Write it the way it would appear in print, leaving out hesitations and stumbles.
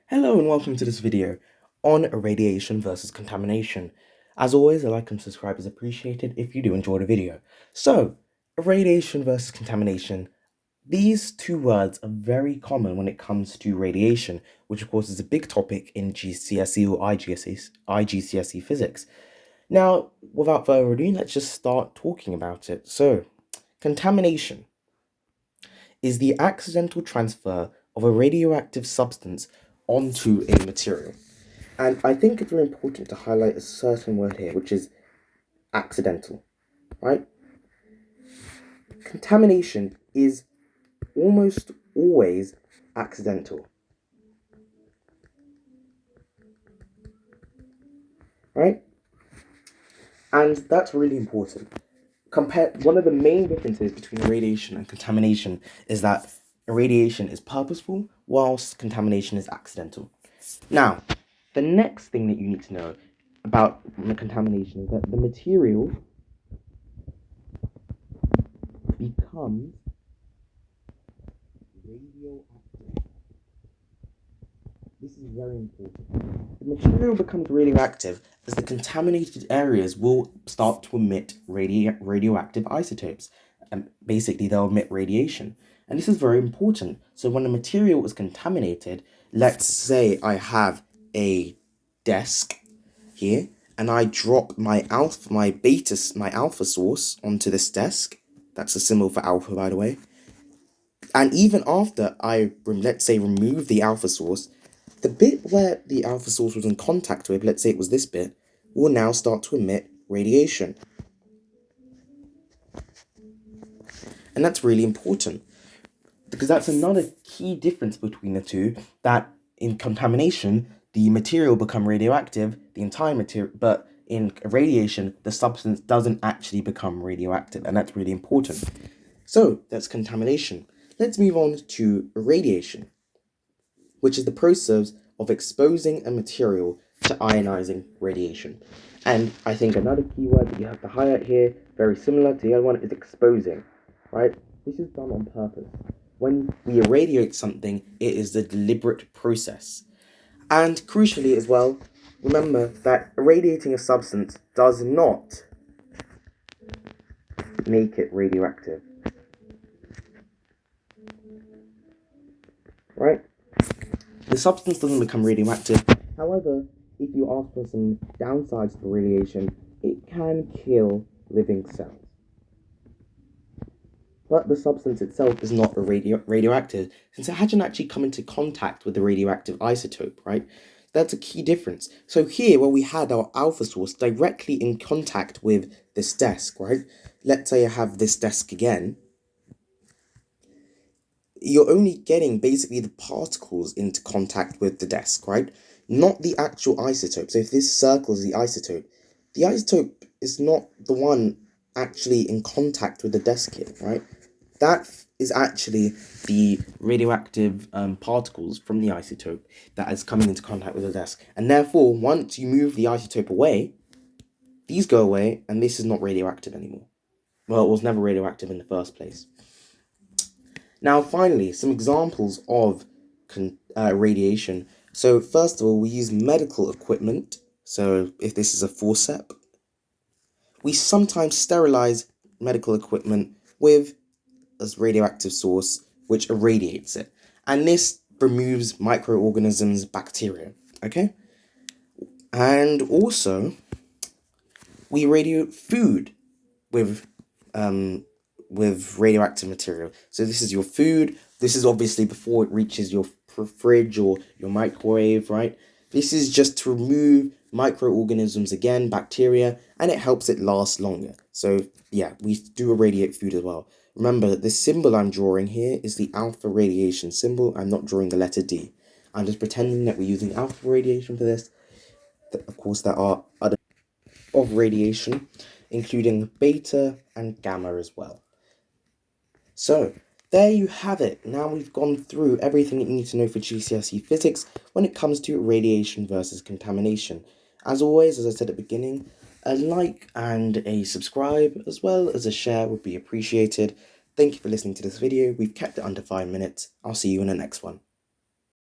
Hello and welcome to this video on irradiation versus contamination. As always, a like and subscribe is appreciated if you do enjoy the video. So, irradiation versus contamination. These two words are very common when it comes to radiation, which of course is a big topic in GCSE or IGCSE physics. Now, without further ado, let's just start talking about it. So, contamination is the accidental transfer of a radioactive substance onto a material. And I think it's very important to highlight a certain word here, which is accidental, right? Contamination is almost always accidental, right? And that's really important. One of the main differences between irradiation and contamination is that irradiation is purposeful, whilst contamination is accidental. Now, the next thing that you need to know about contamination is that the material becomes radioactive. This is very important. The material becomes radioactive as the contaminated areas will start to emit radioactive isotopes. And basically, they'll emit radiation. And this is very important. So when a material is contaminated, let's say I have a desk here, and I drop my alpha source onto this desk. That's a symbol for alpha, by the way. And even after I, let's say, remove the alpha source, the bit where the alpha source was in contact with, let's say it was this bit, will now start to emit radiation. And that's really important, because that's another key difference between the two, that in contamination, the material become radioactive, the entire material, but in radiation, the substance doesn't actually become radioactive, and that's really important. So, that's contamination. Let's move on to irradiation, which is the process of exposing a material to ionizing radiation. And I think another key word that you have to highlight here, very similar to the other one, is exposing, right? This is done on purpose. When we irradiate something, it is a deliberate process. And crucially as well, remember that irradiating a substance does not make it radioactive. Right? The substance doesn't become radioactive. However, if you ask for some downsides to radiation, it can kill living cells. But the substance itself is not radioactive, since it hasn't actually come into contact with the radioactive isotope, right? That's a key difference. So here, where we had our alpha source directly in contact with this desk, right? Let's say I have this desk again. You're only getting basically the particles into contact with the desk, right? Not the actual isotope. So if this circle is the isotope is not the one actually in contact with the desk here, right? That is actually the radioactive particles from the isotope that is coming into contact with the desk. And therefore, once you move the isotope away, these go away, and this is not radioactive anymore. Well, it was never radioactive in the first place. Now, finally, some examples of radiation. So, first of all, we use medical equipment. So, if this is a forceps, we sometimes sterilize medical equipment with a radioactive source which irradiates it. And this removes microorganisms, bacteria. Okay? And also, we irradiate food with radioactive material. So this is your food. This is obviously before it reaches your fridge or your microwave, right? This is just to remove microorganisms again, bacteria, and it helps it last longer. So yeah, we do irradiate food as well. Remember, the symbol I'm drawing here is the alpha radiation symbol. I'm not drawing the letter D. I'm just pretending that we're using alpha radiation for this. Of course, there are other of radiation, including beta and gamma as well. So, there you have it. Now we've gone through everything you need to know for GCSE physics when it comes to radiation versus contamination. As always, as I said at the beginning, a like and a subscribe as well as a share would be appreciated. Thank you for listening to this video. We've kept it under 5 minutes. I'll see you in the next one.